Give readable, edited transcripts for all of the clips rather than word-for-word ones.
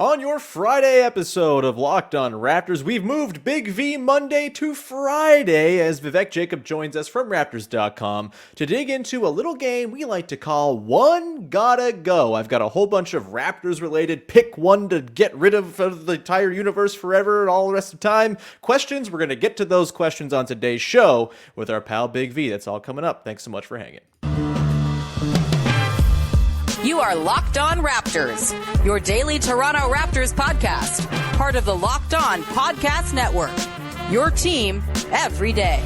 On your Friday episode of Locked On Raptors, we've moved Big V Monday to Friday as Vivek Jacob joins us from Raptors.com to dig into a little game we like to call One Gotta Go. I've got a whole bunch of Raptors-related pick one to get rid of the entire universe forever and all the rest of the time questions. We're going to get to those questions on today's show with our pal Big V. That's all coming up. Thanks so much for hanging. You are Locked On Raptors, your daily Toronto Raptors podcast, part of the Locked On Podcast Network, your team every day.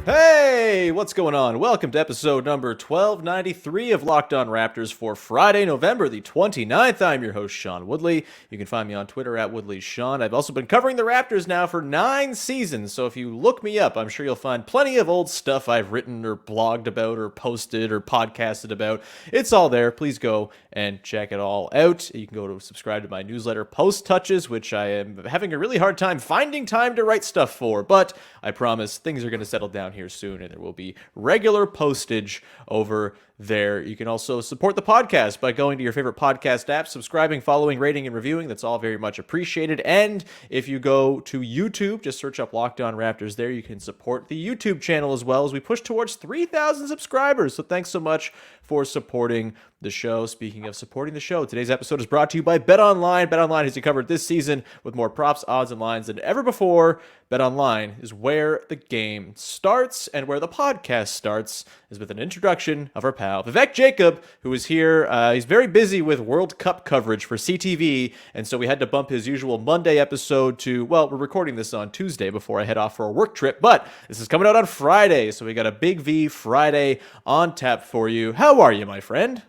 Hey, what's going on? Welcome to episode number 1293 of Locked On Raptors for Friday, November the 29th. I'm your host, Sean Woodley. You can find me on Twitter at WoodleySean. I've also been covering the Raptors now for 9 seasons, so if you look me up, I'm sure you'll find plenty of old stuff I've written or blogged about or posted or podcasted about. It's all there. Please go and check it all out. You can go to subscribe to my newsletter, Post Touches, which I am having a really hard time finding time to write stuff for, but I promise things are going to settle down here soon, and there will be regular postage over there. You can also support the podcast by going to your favorite podcast app, subscribing, following, rating, and reviewing. That's all very much appreciated. And if you go to YouTube, just search up Locked On Raptors there. You can support the YouTube channel as well as we push towards 3,000 subscribers. So thanks so much for supporting the show. Speaking of supporting the show, today's episode is brought to you by BetOnline. BetOnline has you covered this season with more props, odds, and lines than ever before. BetOnline is where the game starts, and where the podcast starts is with an introduction of our pal Vivek Jacob, who is here. He's very busy with World Cup coverage for CTV, and so we had to bump his usual Monday episode to, well, we're recording this on Tuesday before I head off for a work trip, but this is coming out on Friday, so we got a Big V Friday on tap for you. How are you, my friend?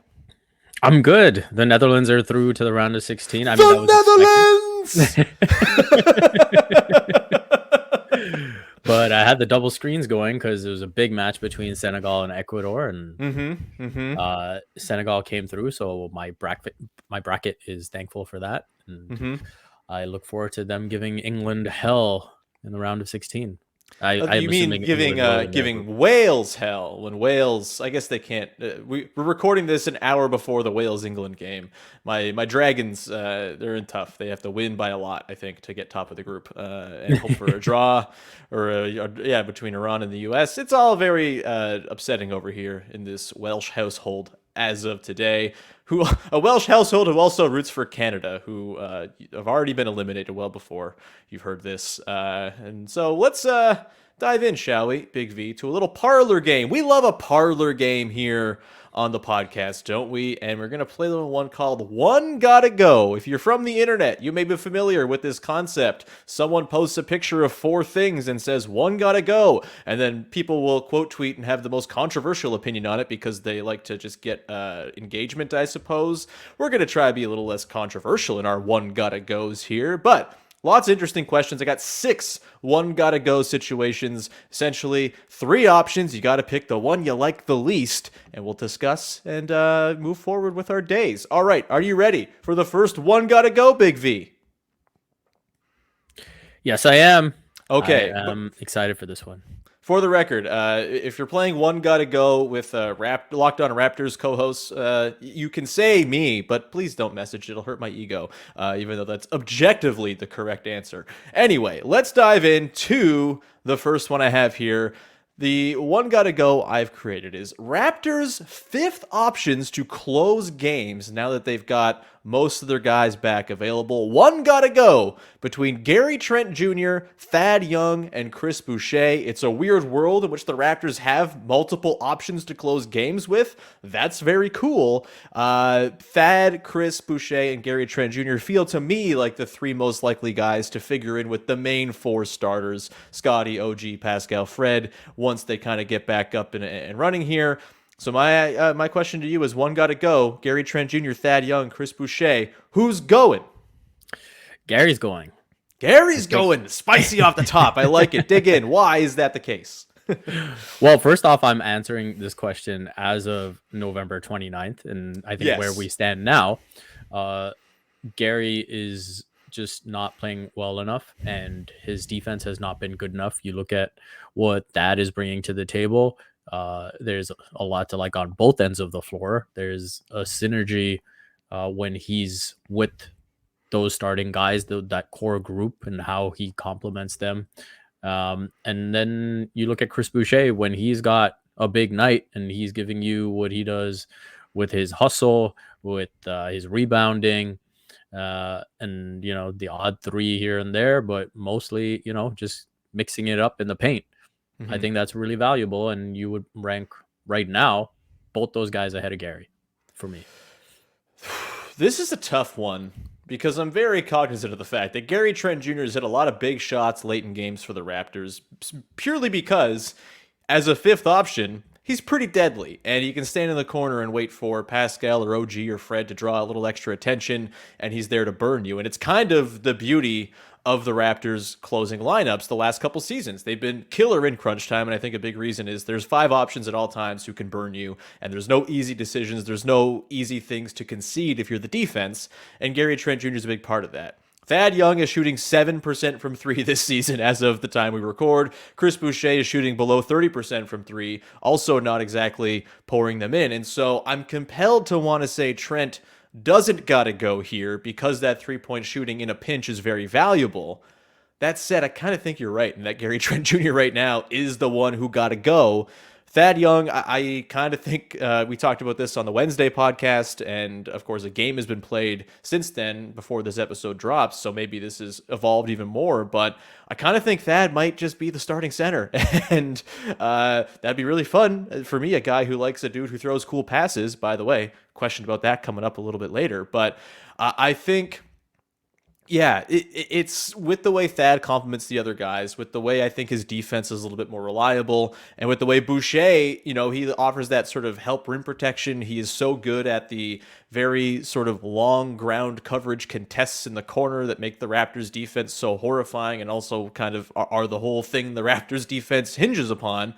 I'm good. The Netherlands are through to the round of 16. The Netherlands! But I had the double screens going because it was a big match between Senegal and Ecuador, and Senegal came through, so my bracket is thankful for that. And I look forward to them giving England hell in the round of 16. You mean giving Wales hell when Wales? I guess they can't. We're recording this an hour before the Wales-England game. My Dragons, they're in tough. They have to win by a lot, I think, to get top of the group and hope for a draw between Iran and the U.S. It's all very upsetting over here in this Welsh household as of today. A Welsh household who also roots for Canada, who have already been eliminated well before you've heard this. And so let's dive in, shall we, Big V, to a little Parlour game. We love a Parlour game here on the podcast, don't we? And we're going to play a little one called One Gotta Go. If you're from the internet, you may be familiar with this concept. Someone posts a picture of 4 things and says, one gotta go. And then people will quote tweet and have the most controversial opinion on it because they like to just get engagement, I suppose. We're going to try to be a little less controversial in our one gotta goes here, but lots of interesting questions. I got 6 one gotta go situations, essentially 3 options. You got to pick the one you like the least, and we'll discuss and move forward with our days. All right, are you ready for the first one gotta go, Big V? Yes, I am. Okay. I'm excited for this one. For the record, if you're playing One Gotta Go with Locked On Raptors co-hosts, you can say me, but please don't message. It'll hurt my ego, even though that's objectively the correct answer. Anyway, let's dive into the first one I have here. The One Gotta Go I've created is Raptors' 5th options to close games now that they've got most of their guys back available. One gotta go between Gary Trent Jr., Thad Young, and Chris Boucher. It's a weird world in which the Raptors have multiple options to close games with. That's very cool. Thad, Chris Boucher, and Gary Trent Jr. feel to me like the 3 most likely guys to figure in with the main 4 starters, Scottie, OG, Pascal, Fred, once they kind of get back up and running here. So my question to you is one gotta go. Gary Trent Jr., Thad Young, Chris Boucher. Who's going? Gary's going. Gary's going. Spicy off the top. I like it. Dig in. Why is that the case? Well, first off, I'm answering this question as of November 29th. And I think where we stand now, Gary is just not playing well enough, and his defense has not been good enough. You look at what Thad is bringing to the table. There's a lot to like on both ends of the floor. There's a synergy when he's with those starting guys, that core group, and how he complements them. And then you look at Chris Boucher when he's got a big night and he's giving you what he does with his hustle, with his rebounding, and the odd three here and there, but mostly just mixing it up in the paint. I think that's really valuable, and you would rank right now both those guys ahead of Gary for me. This is a tough one because I'm very cognizant of the fact that Gary Trent Jr. has hit a lot of big shots late in games for the Raptors, purely because as a fifth option, he's pretty deadly, and he can stand in the corner and wait for Pascal or OG or Fred to draw a little extra attention, and he's there to burn you. And it's kind of the beauty of the Raptors' closing lineups the last couple seasons. They've been killer in crunch time, and I think a big reason is there's 5 options at all times who can burn you, and there's no easy decisions, there's no easy things to concede if you're the defense, and Gary Trent Jr. is a big part of that. Thad Young is shooting 7% from 3 this season as of the time we record. Chris Boucher is shooting below 30% from 3, also not exactly pouring them in. And so I'm compelled to want to say Trent doesn't gotta go here because that 3-point shooting in a pinch is very valuable. That said, I kind of think you're right, and that Gary Trent Jr. right now is the one who gotta go. Thad Young, I kind of think we talked about this on the Wednesday podcast, and of course a game has been played since then before this episode drops, so maybe this has evolved even more, but I kind of think Thad might just be the starting center, and that'd be really fun for me, a guy who likes a dude who throws cool passes. By the way, question about that coming up a little bit later, but I think... Yeah, it's with the way Thad complements the other guys, with the way I think his defense is a little bit more reliable, and with the way Boucher, he offers that sort of help rim protection. He is so good at the very sort of long ground coverage contests in the corner that make the Raptors defense so horrifying and also kind of are the whole thing the Raptors defense hinges upon.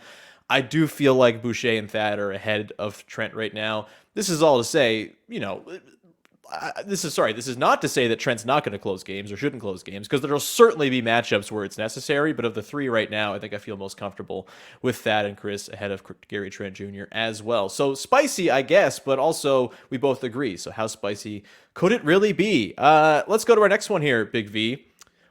I do feel like Boucher and Thad are ahead of Trent right now. This is all to say, this is not to say that Trent's not going to close games or shouldn't close games, because there'll certainly be matchups where it's necessary. But of the 3 right now, I think I feel most comfortable with Thad and Chris ahead of Gary Trent Jr. as well. So spicy, I guess, but also we both agree. So how spicy could it really be? Let's go to our next one here, Big V.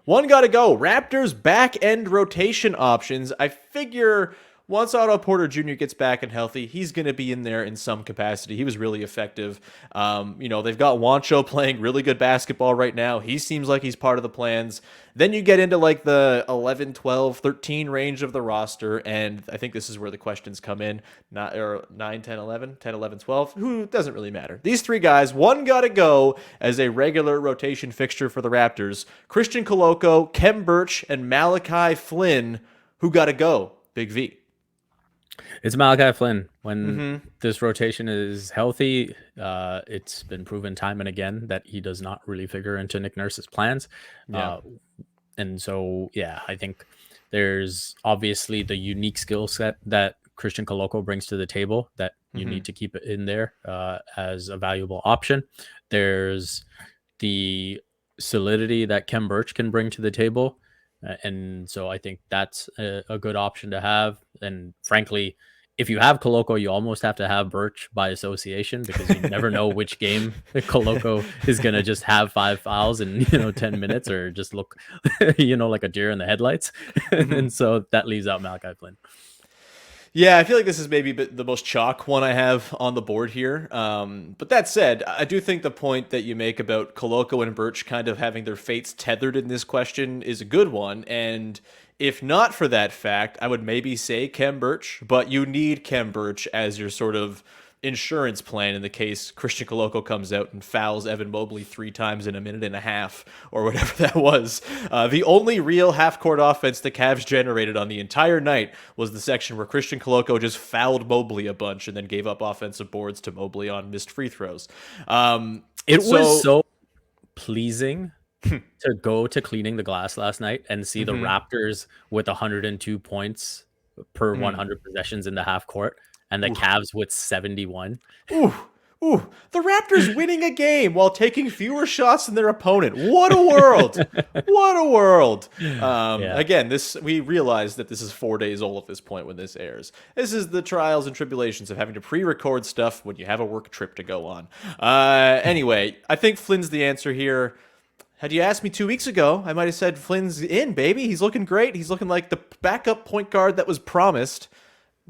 One got to go. Raptors back end rotation options. I figure once Otto Porter Jr. gets back and healthy, he's going to be in there in some capacity. He was really effective. They've got Juancho playing really good basketball right now. He seems like he's part of the plans. Then you get into like the 11, 12, 13 range of the roster, and I think this is where the questions come in. 9, 10, 11, 10, 11, 12. Who doesn't really matter. These 3 guys, one got to go as a regular rotation fixture for the Raptors. Christian Koloko, Khem Birch, and Malachi Flynn. Who got to go? Big V. It's Malachi Flynn. When this rotation is healthy, it's been proven time and again that he does not really figure into Nick Nurse's plans. Yeah. And so, I think there's obviously the unique skill set that Christian Koloko brings to the table that you need to keep it in there as a valuable option. There's the solidity that Khem Birch can bring to the table. And so I think that's a good option to have. And frankly, if you have Koloko, you almost have to have Birch by association, because you never know which game Koloko is going to just have 5 fouls in 10 minutes, or just look like a deer in the headlights. And so that leaves out Malachi Flynn. Yeah, I feel like this is maybe the most chalk one I have on the board here. But that said, I do think the point that you make about Koloko and Birch kind of having their fates tethered in this question is a good one. And if not for that fact, I would maybe say Khem Birch, but you need Khem Birch as your sort of insurance plan in the case Christian Koloko comes out and fouls Evan Mobley 3 times in a minute and a half, or whatever that was. The only real half-court offense the Cavs generated on the entire night was the section where Christian Koloko just fouled Mobley a bunch and then gave up offensive boards to Mobley on missed free throws. It was so pleasing to go to cleaning the glass last night and see the Raptors with 102 points per 100 possessions in the half court, and the Cavs with 71. Ooh. Ooh, the Raptors winning a game while taking fewer shots than their opponent. What a world! What a world! Again, we realize that this is 4 days old at this point when this airs. This is the trials and tribulations of having to pre-record stuff when you have a work trip to go on. Anyway, I think Flynn's the answer here. Had you asked me 2 weeks ago, I might have said Flynn's in, baby. He's looking great. He's looking like the backup point guard that was promised.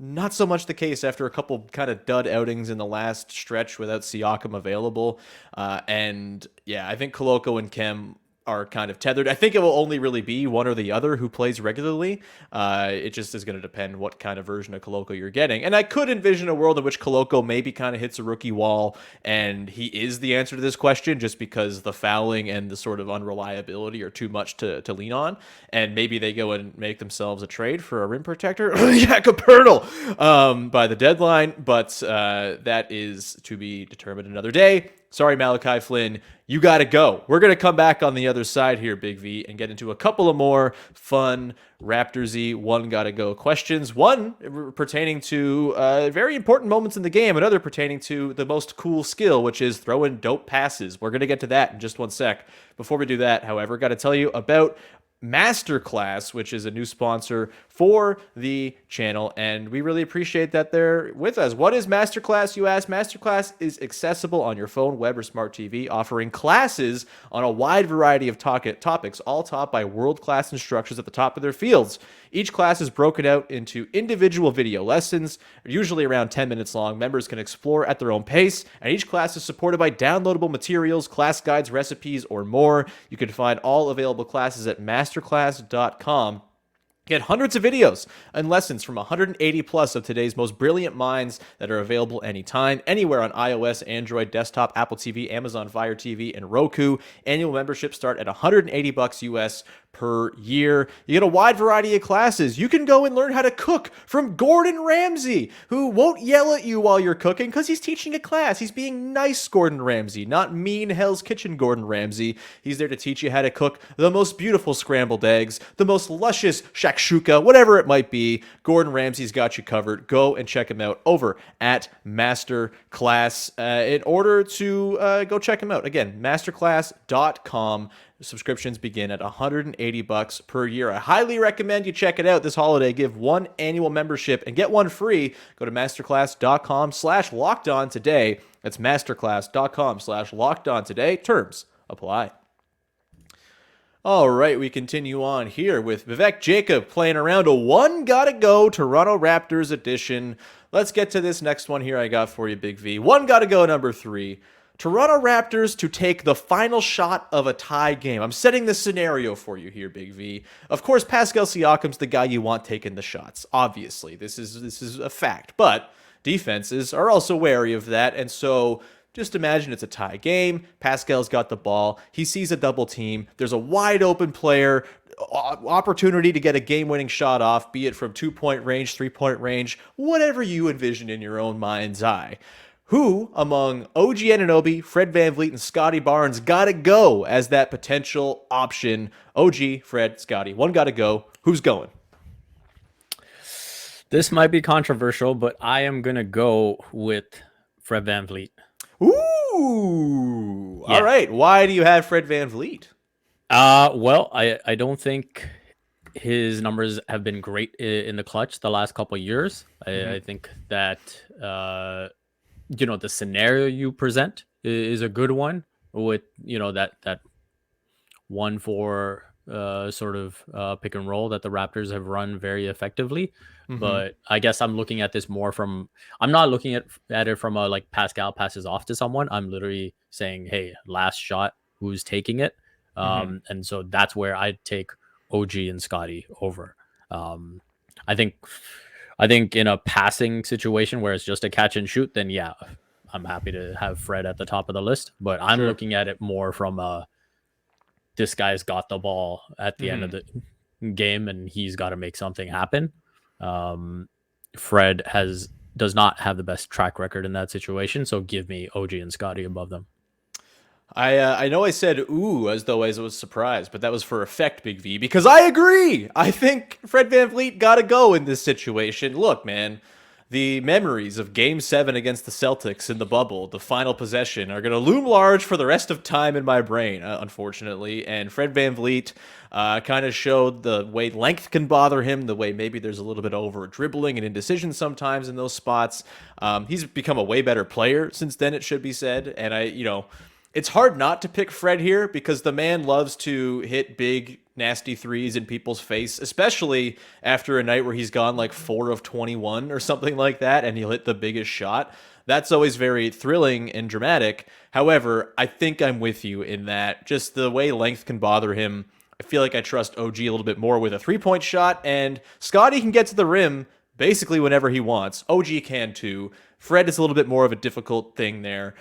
Not so much the case after a couple kind of dud outings in the last stretch without Siakam available. And yeah, I think Koloko and Khem are kind of tethered. I think it will only really be one or the other who plays regularly. It just is going to depend what kind of version of Koloko you're getting. And I could envision a world in which Koloko maybe kind of hits a rookie wall and he is the answer to this question just because the fouling and the sort of unreliability are too much to lean on. And maybe they go and make themselves a trade for a rim protector. Jacob by the deadline. But that is to be determined another day. Sorry, Malachi Flynn, you got to go. We're going to come back on the other side here, Big V, and get into a couple of more fun Raptors-y one gotta go questions. One pertaining to very important moments in the game, another pertaining to the most cool skill, which is throwing dope passes. We're going to get to that in just one sec. Before we do that, however, got to tell you about Masterclass, which is a new sponsor for the channel, and we really appreciate that they're with us. What is Masterclass, you ask? Masterclass is accessible on your phone, web, or smart TV, offering classes on a wide variety of topics, all taught by world-class instructors at the top of their fields. Each class is broken out into individual video lessons, usually around 10 minutes long. Members can explore at their own pace, and each class is supported by downloadable materials, class guides, recipes, or more. You can find all available classes at masterclass.com. Get hundreds of videos and lessons from 180 plus of today's most brilliant minds that are available anytime, anywhere on iOS, Android, desktop, Apple TV, Amazon Fire TV, and Roku. Annual memberships start at $180 US per year. You get a wide variety of classes. You can go and learn how to cook from Gordon Ramsay, who won't yell at you while you're cooking because he's teaching a class. He's being nice Gordon Ramsay, not mean Hell's Kitchen Gordon Ramsay. He's there to teach you how to cook the most beautiful scrambled eggs, the most luscious shakshuka, whatever it might be. Gordon Ramsay's got you covered. Go and check him out over at Masterclass. In order to go check him out, again, masterclass.com. Subscriptions begin at $180 per year. I highly recommend you check it out this holiday. Give one annual membership and get one free. Go to masterclass.com/lockedon today. That's masterclass.com/lockedon today. Terms apply. All right, we continue on here with Vivek Jacob playing around a one gotta go Toronto Raptors edition. Let's get to this next one here I got for you, Big V. One gotta go number 3. Toronto Raptors to take the final shot of a tie game. I'm setting the scenario for you here, Big V. Of course, Pascal Siakam's the guy you want taking the shots. Obviously, this is a fact. But defenses are also wary of that, and so just imagine it's a tie game. Pascal's got the ball. He sees a double team. There's a wide open player. Opportunity to get a game-winning shot off, be it from 2-point range, 3-point range, whatever you envision in your own mind's eye. Who among OG Anunoby, Fred VanVleet, and Scottie Barnes gotta go as that potential option? OG, Fred, Scottie, one gotta go. Who's going? This might be controversial, but I am gonna go with Fred VanVleet. Ooh, yeah. All right. Why do you have Fred VanVleet? Well, I don't think his numbers have been great in the clutch the last couple of years. I think that the scenario you present is a good one with, that 1-4 sort of pick and roll that the Raptors have run very effectively. But I guess I'm looking at this more I'm not looking at it from a like Pascal passes off to someone. I'm literally saying, hey, last shot, who's taking it? And so that's where I'd take OG and Scottie over. I think in a passing situation where it's just a catch and shoot, then yeah, I'm happy to have Fred at the top of the list. But I'm looking at it more from this guy's got the ball at the end of the game and he's got to make something happen. Fred does not have the best track record in that situation, so give me OG and Scottie above them. I know I said ooh as though I was surprised, but that was for effect, Big V, because I agree. I think Fred VanVleet gotta go in this situation. Look, man, the memories of Game 7 against the Celtics in the bubble, the final possession, are going to loom large for the rest of time in my brain, unfortunately. And Fred VanVleet kind of showed the way length can bother him, the way maybe there's a little bit of over dribbling and indecision sometimes in those spots. He's become a way better player since then, it should be said. And it's hard not to pick Fred here because the man loves to hit big, nasty threes in people's face, especially after a night where he's gone like 4 of 21 or something like that, and he'll hit the biggest shot. That's always very thrilling and dramatic. However, I think I'm with you in that just the way length can bother him. I feel like I trust OG a little bit more with a three-point shot, and Scottie can get to the rim basically whenever he wants. OG can too. Fred is a little bit more of a difficult thing there.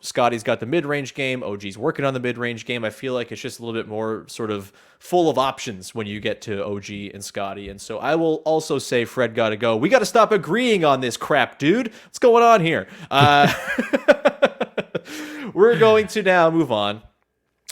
Scottie's got the mid-range game. OG's working on the mid-range game. I feel like it's just a little bit more sort of full of options when you get to OG and Scottie. And so I will also say Fred got to go. We got to stop agreeing on this crap, dude. What's going on here? We're going to now move on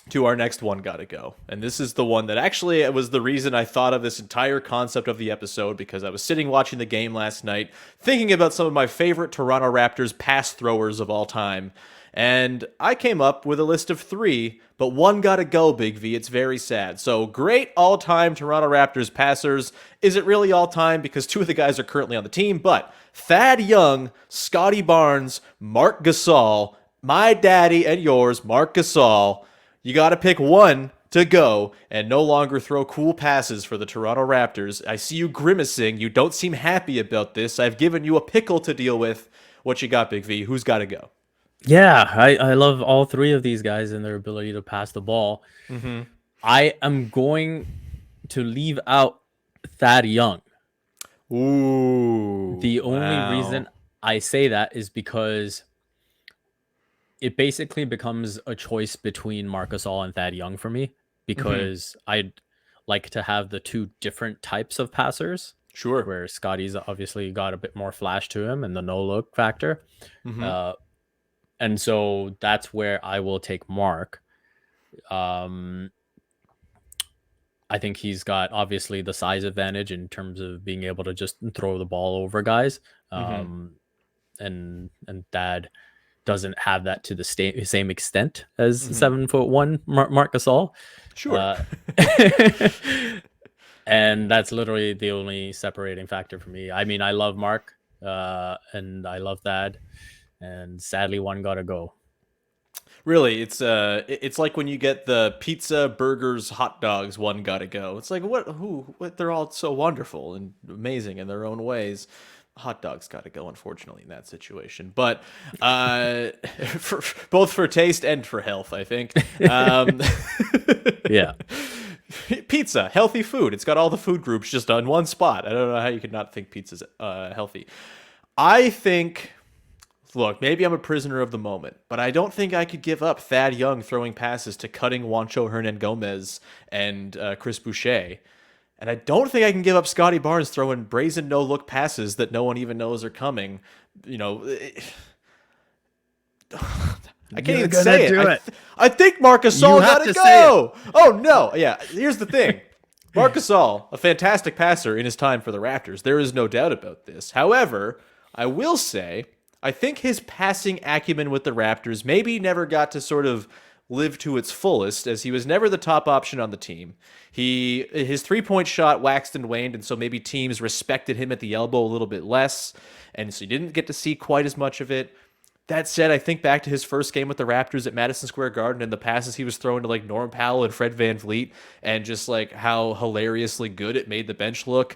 to our next one gotta go. And this is the one that actually was the reason I thought of this entire concept of the episode, because I was sitting watching the game last night, thinking about some of my favorite Toronto Raptors pass throwers of all time. And I came up with a list of 3, but one gotta go, Big V. It's very sad. So great all-time Toronto Raptors passers. Is it really all-time? Because 2 of the guys are currently on the team, but Thad Young, Scottie Barnes, Marc Gasol, my daddy and yours, Marc Gasol. You got to pick one to go and no longer throw cool passes for the Toronto Raptors. I see you grimacing. You don't seem happy about this. I've given you a pickle to deal with. What you got, Big V? Who's got to go? Yeah, I love all 3 of these guys and their ability to pass the ball. Mm-hmm. I am going to leave out Thad Young. Ooh. The only reason I say that is because it basically becomes a choice between Marc Gasol and Thad Young for me, because I'd like to have the 2 different types of passers. Sure. Where Scottie's obviously got a bit more flash to him and the no-look factor. And so that's where I will take Marc. I think he's got obviously the size advantage in terms of being able to just throw the ball over guys. And Thad doesn't have that to the same extent as 7'1" Marc Gasol. Sure. And that's literally the only separating factor for me. I mean, I love Marc and I love Thad, and sadly one gotta go. Really, it's like when you get the pizza, burgers, hot dogs, one gotta go. It's like what? They're all so wonderful and amazing in their own ways. Hot dogs got to go, unfortunately, in that situation. But both for taste and for health, I think. Yeah. Pizza, healthy food. It's got all the food groups just on one spot. I don't know how you could not think pizza's healthy. I think, look, maybe I'm a prisoner of the moment, but I don't think I could give up Thad Young throwing passes to cutting Juancho Hernan-Gomez and Chris Boucher. And I don't think I can give up Scottie Barnes throwing brazen no-look passes that no one even knows are coming. I can't even say it. I think Marc Gasol got to go. Oh, no. Yeah, here's the thing. Marc Gasol, a fantastic passer in his time for the Raptors. There is no doubt about this. However, I will say, I think his passing acumen with the Raptors maybe never got to sort of live to its fullest, as he was never the top option on the team. His three-point shot waxed and waned, and so maybe teams respected him at the elbow a little bit less, and so you didn't get to see quite as much of it. That said, I think back to his first game with the Raptors at Madison Square Garden and the passes he was throwing to like Norm Powell and Fred VanVleet, and just like how hilariously good it made the bench look.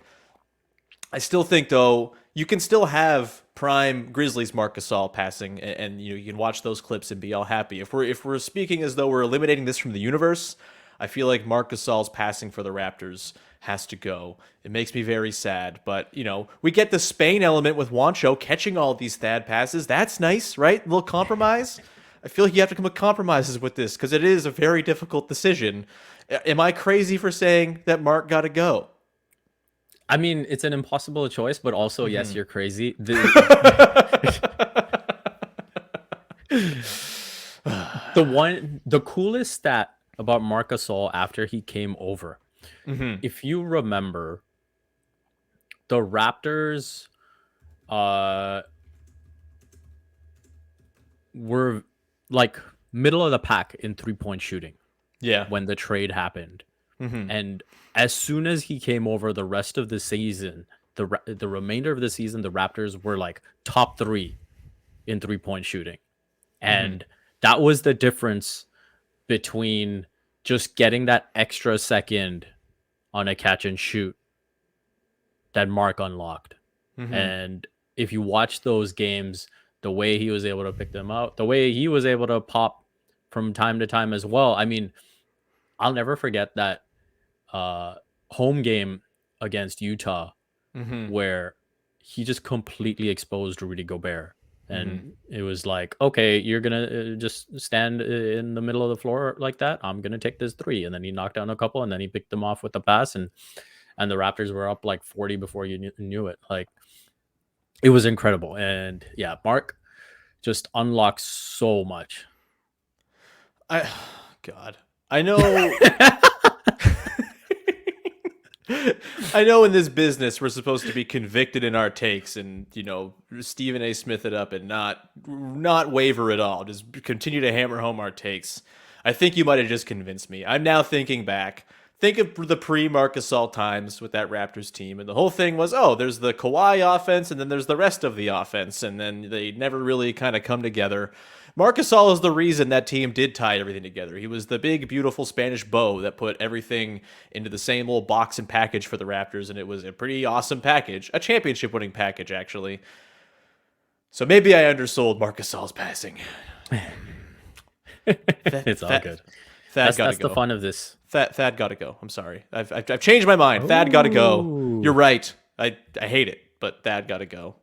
I still think, though, you can still have prime Grizzlies Marc Gasol passing, and you can watch those clips and be all happy. If we're speaking as though we're eliminating this from the universe, I feel like Marc Gasol's passing for the Raptors has to go. It makes me very sad, but we get the Spain element with Juancho catching all these Thad passes. That's nice, right? A little compromise. I feel like you have to come with compromises with this because it is a very difficult decision. Am I crazy for saying that Marc got to go? I mean, it's an impossible choice, but also, yes, you're crazy. The coolest stat about Marc Gasol after he came over, if you remember, the Raptors We're like middle of the pack in 3-point shooting. Yeah. When the trade happened. And as soon as he came over, the rest of the season, the remainder of the season, the Raptors were like top 3 in 3-point shooting. And that was the difference between just getting that extra second on a catch and shoot that Marc unlocked. And if you watch those games, the way he was able to pick them out, the way he was able to pop from time to time as well. I mean, I'll never forget that home game against Utah where he just completely exposed Rudy Gobert. And it was like, okay, you're going to just stand in the middle of the floor like that. I'm going to take this 3. And then he knocked down a couple and then he picked them off with the pass. And the Raptors were up like 40 before you knew it. Like, it was incredible. And yeah, Marc just unlocks so much. God, I know. I know in this business we're supposed to be convicted in our takes and, Stephen A. Smith it up and not waver at all. Just continue to hammer home our takes. I think you might have just convinced me. I'm now thinking back. Think of the pre-Marc Gasol times with that Raptors team. And the whole thing was, there's the Kawhi offense and then there's the rest of the offense. And then they never really kind of come together. Marc Gasol is the reason that team did tie everything together. He was the big, beautiful Spanish bow that put everything into the same little box and package for the Raptors, and it was a pretty awesome package. A championship-winning package, actually. So maybe I undersold Marc Gasol's passing. It's all good. That's the fun of this. Thad got to go. I'm sorry. I've changed my mind. Thad got to go. You're right. I hate it, but Thad got to go.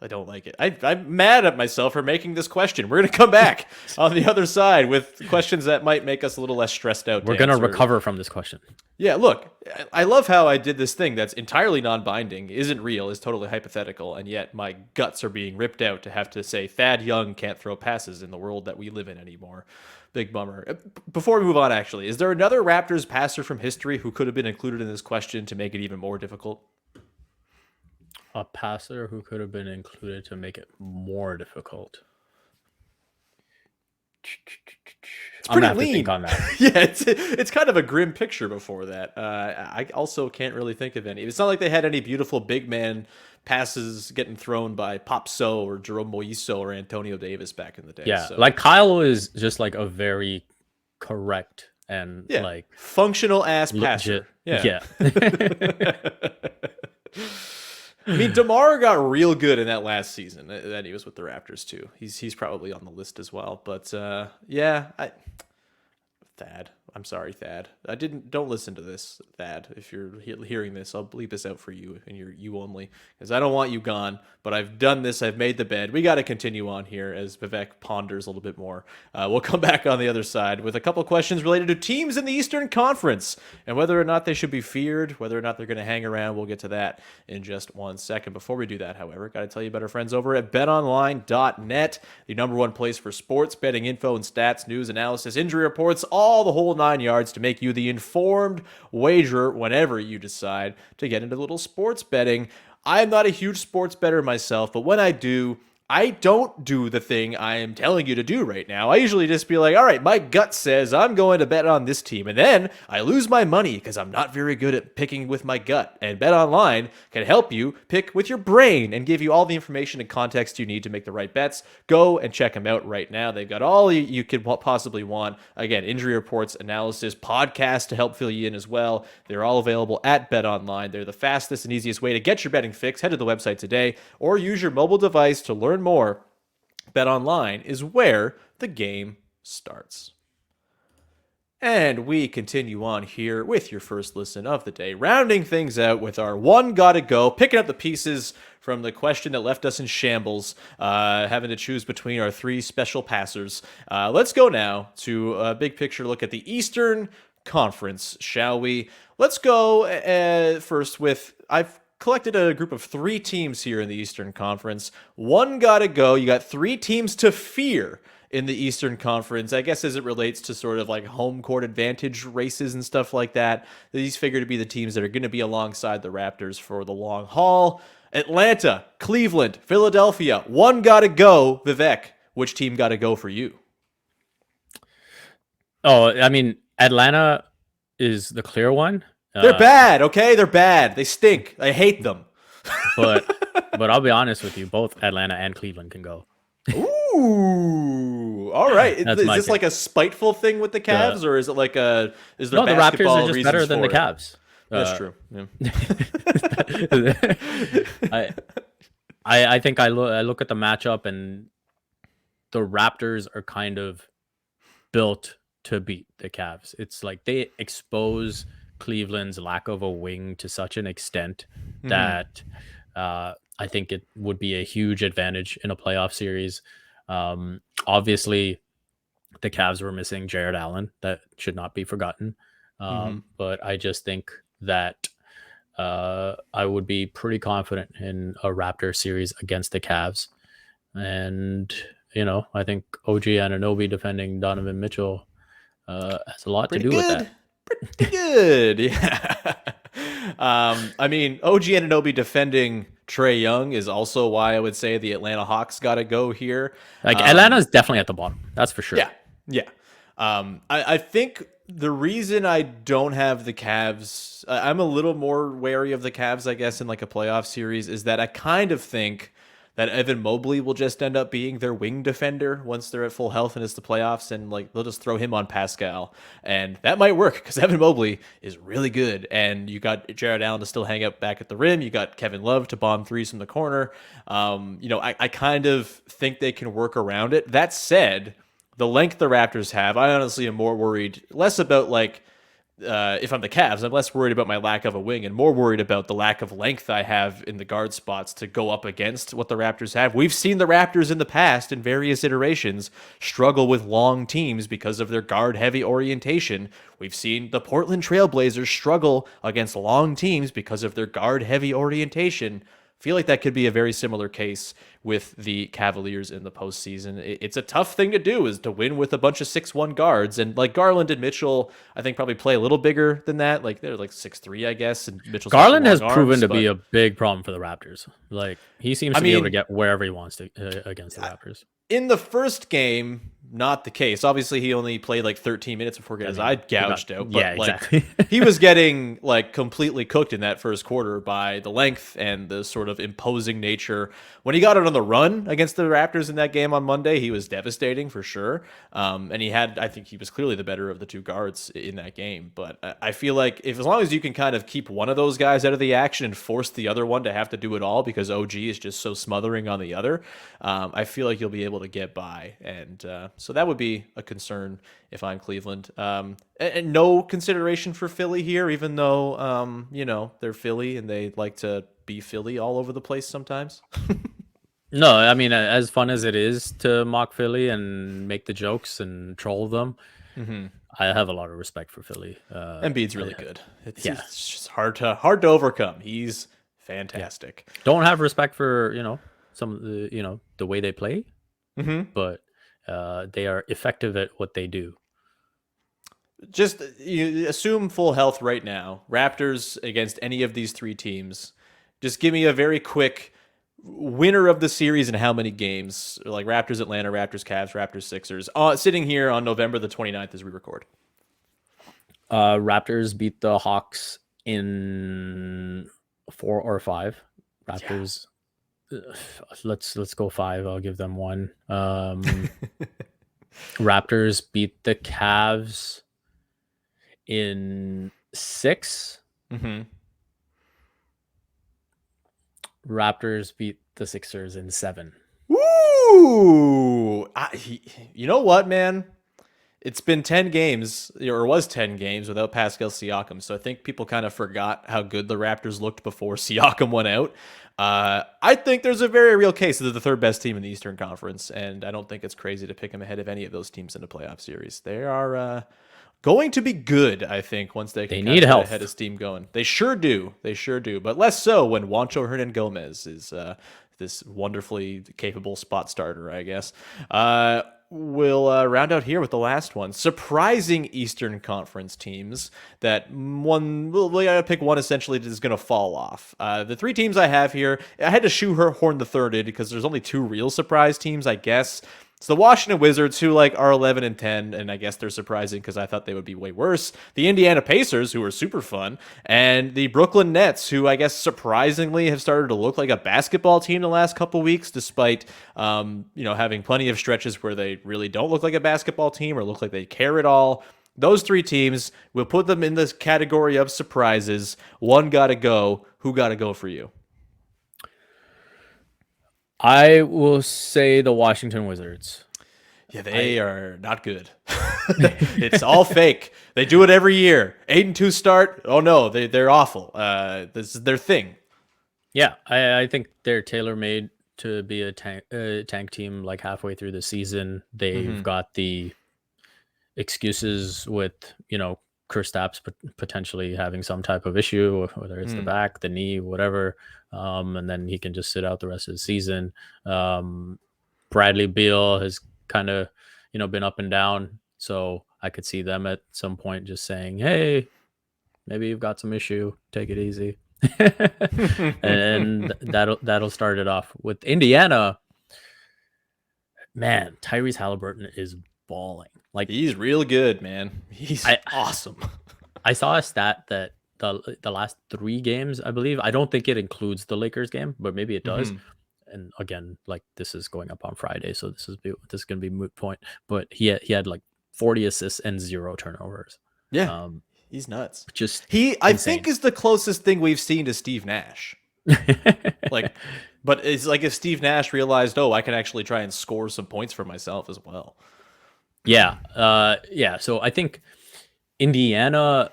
I don't like it. I'm mad at myself for making this question. We're going to come back on the other side with questions that might make us a little less stressed out. We're going to recover from this question. Yeah, look, I love how I did this thing that's entirely non-binding, isn't real, is totally hypothetical, and yet my guts are being ripped out to have to say Thad Young can't throw passes in the world that we live in anymore. Big bummer. Before we move on, actually, is there another Raptors passer from history who could have been included in this question to make it even more difficult? A passer who could have been included to make it more difficult. It's pretty lean. To think on that. Yeah, it's kind of a grim picture before that. I also can't really think of any. It's not like they had any beautiful big man passes getting thrown by Pop So or Jerome Moiso or Antonio Davis back in the day. Yeah, so. like Kyle is just like a very correct and like functional ass passer. Yeah. I mean, DeMar got real good in that last season that he was with the Raptors too. He's probably on the list as well. But Thad. I'm sorry, Thad. Don't listen to this, Thad. If you're hearing this, I'll bleep this out for you and you only, because I don't want you gone. But I've done this. I've made the bed. We got to continue on here as Vivek ponders a little bit more. We'll come back on the other side with a couple questions related to teams in the Eastern Conference and whether or not they should be feared, whether or not they're going to hang around. We'll get to that in just 1 second. Before we do that, however, got to tell you about our friends over at betonline.net, the #1 place for sports betting info and stats, news, analysis, injury reports, all the whole 9 yards to make you the informed wagerer whenever you decide to get into a little sports betting. I'm not a huge sports bettor myself, but when I do, I don't do the thing I am telling you to do right now. I usually just be like, all right, my gut says I'm going to bet on this team. And then I lose my money because I'm not very good at picking with my gut. And BetOnline can help you pick with your brain and give you all the information and context you need to make the right bets. Go and check them out right now. They've got all you could possibly want. Again, injury reports, analysis, podcasts to help fill you in as well. They're all available at BetOnline. They're the fastest and easiest way to get your betting fix. Head to the website today or use your mobile device to learn more. BetOnline is where the game starts. And we continue on here with your first listen of the day, rounding things out with our one gotta go, picking up the pieces from the question that left us in shambles, having to choose between our 3 special passers. Let's go now to a big picture look at the Eastern Conference, shall we? Let's go first with, I've collected a group of 3 teams here in the Eastern Conference. One gotta go. You got 3 teams to fear in the Eastern Conference, I guess, as it relates to sort of like home court advantage races and stuff like that. These figure to be the teams that are going to be alongside the Raptors for the long haul. Atlanta, Cleveland, Philadelphia. One got to go. Vivek, which team got to go for you? Oh, I mean, Atlanta is the clear one. They're bad, okay? They're bad. They stink. I hate them. But I'll be honest with you, both Atlanta and Cleveland can go. Ooh, all right. Is this like a spiteful thing with the Cavs, or is it like the Raptors are just better than the Cavs. That's true. Yeah. I think I look at the matchup, and the Raptors are kind of built to beat the Cavs. It's like they expose Cleveland's lack of a wing to such an extent that I think it would be a huge advantage in a playoff series. Obviously, the Cavs were missing Jared Allen. That should not be forgotten. But I just think that I would be pretty confident in a Raptor series against the Cavs. And, I think OG Anunoby defending Donovan Mitchell has a lot to do with that. Pretty good, yeah. I mean, OG Anunoby defending Trae Young is also why I would say the Atlanta Hawks got to go here. Like, Atlanta's definitely at the bottom. That's for sure. Yeah. I think the reason I don't have the Cavs, I'm a little more wary of the Cavs, I guess, in like a playoff series, is that I kind of think that Evan Mobley will just end up being their wing defender once they're at full health and it's the playoffs, and like they'll just throw him on Pascal, and that might work because Evan Mobley is really good, and you got Jared Allen to still hang out back at the rim, you got Kevin Love to bomb threes from the corner. I kind of think they can work around it. That said, the length the Raptors have, I honestly am more worried, less about like if I'm the Cavs, I'm less worried about my lack of a wing and more worried about the lack of length I have in the guard spots to go up against what the Raptors have. We've seen the Raptors in the past in various iterations struggle with long teams because of their guard-heavy orientation. We've seen the Portland Trailblazers struggle against long teams because of their guard-heavy orientation. I feel like that could be a very similar case with the Cavaliers in the postseason. It's a tough thing to do, is to win with a bunch of 6'1" guards. And like Garland and Mitchell, I think probably play a little bigger than that. Like they're like 6'3", I guess. And Mitchell's Garland has proven to be a big problem for the Raptors. Like he seems to be able to get wherever he wants to against the Raptors. In the first game, not the case. Obviously, he only played like 13 minutes before getting his eye gouged out. But yeah, exactly. He was getting like completely cooked in that first quarter by the length and the sort of imposing nature. When he got it on the run against the Raptors in that game on Monday, he was devastating for sure. And I think he was clearly the better of the two guards in that game. But I feel like as long as you can kind of keep one of those guys out of the action and force the other one to have to do it all because OG is just so smothering on the other, I feel like you'll be able to get by. And so that would be a concern if I'm Cleveland. And no consideration for Philly here, even though, they're Philly and they like to be Philly all over the place sometimes. No, I mean, as fun as it is to mock Philly and make the jokes and troll them, I have a lot of respect for Philly. Embiid's really good. It's just hard to overcome. He's fantastic. Yeah. Don't have respect for, some of the, the way they play, but they are effective at what they do. Just you assume full health right now. Raptors against any of these three teams. Just give me a very quick winner of the series and how many games. Like Raptors, Atlanta, Raptors, Cavs, Raptors, Sixers. Sitting here on November the 29th as we record. Raptors beat the Hawks in 4 or 5. Raptors. Yeah. Let's go 5. I'll give them 1. Raptors beat the Cavs in 6. Raptors beat the Sixers in 7. Ooh! You know what, man? It's been 10 games, or it was 10 games without Pascal Siakam, so I think people kind of forgot how good the Raptors looked before Siakam went out. I think there's a very real case that they're the third best team in the Eastern Conference, and I don't think it's crazy to pick them ahead of any of those teams in a playoff series. They are going to be good, I think, once they can need help. Head of steam going. They sure do. But less so when Juancho Hernan-Gomez is this wonderfully capable spot starter, I guess. we'll round out here with the last one. Surprising Eastern Conference teams that we gotta pick one essentially that is going to fall off. The three teams I have here, I had to shoehorn the third in because there's only two real surprise teams, I guess. It's the Washington Wizards, who are 11-10, and I guess they're surprising because I thought they would be way worse. The Indiana Pacers, who are super fun, and the Brooklyn Nets, who I guess surprisingly have started to look like a basketball team the last couple weeks, despite having plenty of stretches where they really don't look like a basketball team or look like they care at all. Those three teams, we'll put them in this category of surprises. One gotta go. Who gotta go for you? I will say the Washington Wizards. Yeah, they are not good. It's all fake. They do it every year. 8-2 start. Oh no, they're awful. This is their thing. Yeah, I think they're tailor-made to be a tank team. Like halfway through the season, they've got the excuses with Kristaps potentially having some type of issue, whether it's the back, the knee, whatever, and then he can just sit out the rest of the season. Bradley Beal has kind of been up and down, so I could see them at some point just saying, hey, maybe you've got some issue, take it easy. And that'll start it off. With Indiana, man, Tyrese Halliburton is balling. Like, he's real good, man. He's awesome. I saw a stat that the last 3 games, I believe, I don't think it includes the Lakers game, but maybe it does. And again, this is going up on Friday, so this is going to be moot point. But he had 40 assists and 0 turnovers. Yeah, he's nuts. I think is the closest thing we've seen to Steve Nash. But it's like if Steve Nash realized, I can actually try and score some points for myself as well. Yeah. So I think Indiana,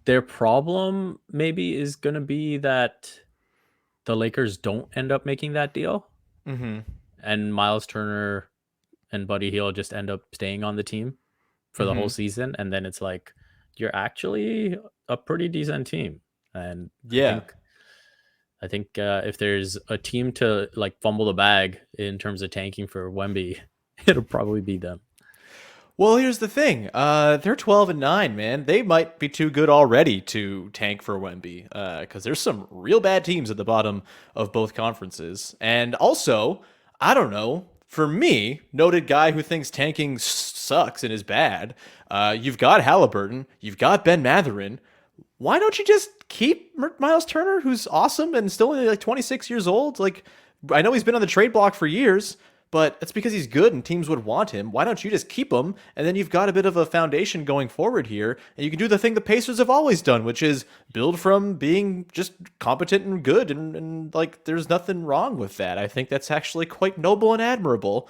their problem maybe is going to be that the Lakers don't end up making that deal. And Miles Turner and Buddy Hield just end up staying on the team for the whole season. And then it's like, you're actually a pretty decent team. And I think if there's a team to fumble the bag in terms of tanking for Wemby, it'll probably be them. Well, here's the thing. They're 12-9, man. They might be too good already to tank for Wemby, because there's some real bad teams at the bottom of both conferences. And also, I don't know, for me, noted guy who thinks tanking sucks and is bad, you've got Halliburton, you've got Ben Mathurin. Why don't you just keep Miles Turner, who's awesome and still only 26 years old? I know he's been on the trade block for years, but it's because he's good and teams would want him. Why don't you just keep him? And then you've got a bit of a foundation going forward here. And you can do the thing the Pacers have always done, which is build from being just competent and good. And there's nothing wrong with that. I think that's actually quite noble and admirable.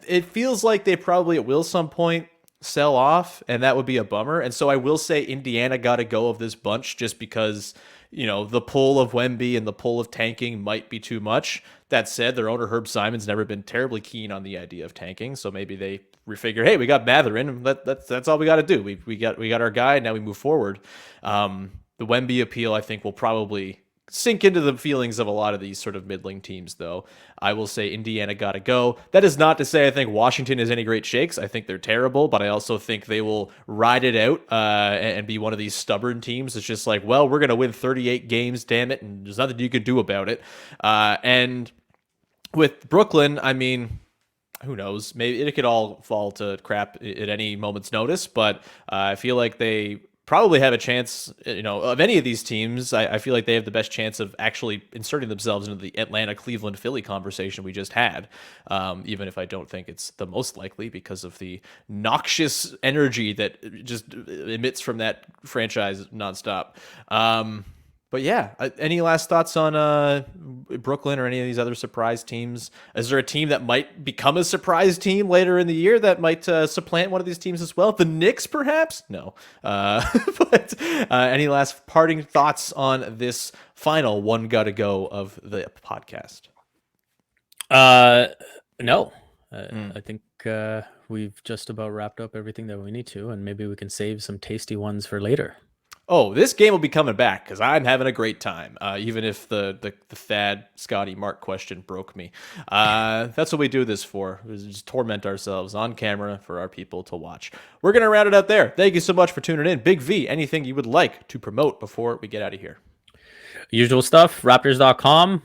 It feels like they probably at some point sell off, and that would be a bummer. And so I will say Indiana got to go of this bunch just because the pull of Wemby and the pull of tanking might be too much. That said, their owner Herb Simon's never been terribly keen on the idea of tanking, so maybe they refigure, hey, we got Mathurin, and that's all we got to do. We got our guy, and now we move forward. The Wemby appeal, I think, will probably sink into the feelings of a lot of these sort of middling teams, though. I will say Indiana got to go. That is not to say I think Washington is any great shakes. I think they're terrible, but I also think they will ride it out and be one of these stubborn teams. It's just we're going to win 38 games, damn it, and there's nothing you can do about it. And with Brooklyn, I mean, who knows? Maybe it could all fall to crap at any moment's notice, but I feel like they probably have a chance, of any of these teams. I feel like they have the best chance of actually inserting themselves into the Atlanta, Cleveland, Philly conversation we just had, even if I don't think it's the most likely because of the noxious energy that just emits from that franchise nonstop. But yeah, any last thoughts on Brooklyn or any of these other surprise teams? Is there a team that might become a surprise team later in the year that might supplant one of these teams as well? The Knicks, perhaps? No. But any last parting thoughts on this final one gotta go of the podcast? No. I think we've just about wrapped up everything that we need to, and maybe we can save some tasty ones for later. Oh, this game will be coming back because I'm having a great time. Even if the Thad Scottie Marc question broke me. That's what we do this for. We just torment ourselves on camera for our people to watch. We're going to round it out there. Thank you so much for tuning in. Big V, anything you would like to promote before we get out of here? Usual stuff, Raptors.com.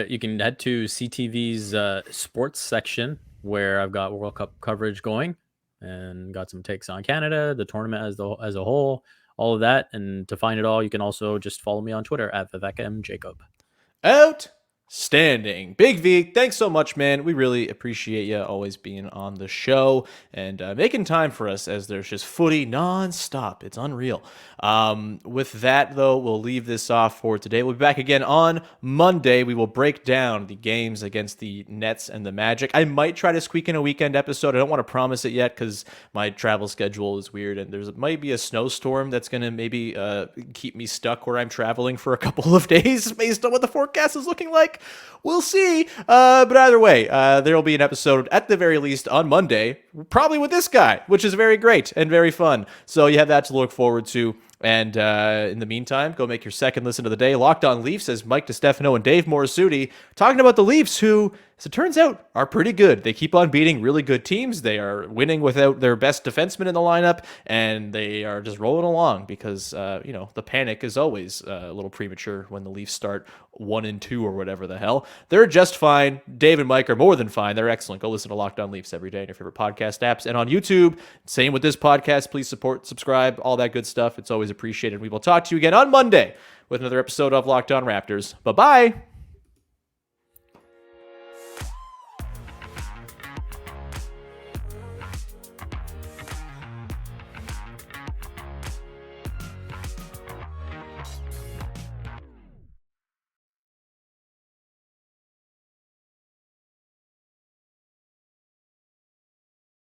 You can head to CTV's sports section where I've got World Cup coverage going and got some takes on Canada, the tournament as a whole, all of that. And to find it all, you can also just follow me on Twitter at Vivek Jacob. Outstanding. Big V, thanks so much, man. We really appreciate you always being on the show and making time for us as there's just footy nonstop. It's unreal. With that, though, we'll leave this off for today. We'll be back again on Monday. We will break down the games against the Nets and the Magic. I might try to squeak in a weekend episode. I don't want to promise it yet because my travel schedule is weird and there might be a snowstorm that's going to maybe keep me stuck where I'm traveling for a couple of days based on what the forecast is looking like. We'll see. But either way, there will be an episode at the very least on Monday, probably with this guy, which is very great and very fun. So you have that to look forward to. And in the meantime, go make your second listen of the day. Locked On Leafs as Mike DiStefano and Dave Morisuti talking about the Leafs, who, as it turns out, are pretty good. They keep on beating really good teams. They are winning without their best defenseman in the lineup, and they are just rolling along because, the panic is always a little premature when the Leafs start 1-2 or whatever the hell. They're just fine. Dave and Mike are more than fine. They're excellent. Go listen to Locked On Leafs every day in your favorite podcast apps and on YouTube. Same with this podcast. Please support, subscribe, all that good stuff. It's always appreciated. We will talk to you again on Monday with another episode of Locked On Raptors. Bye-bye.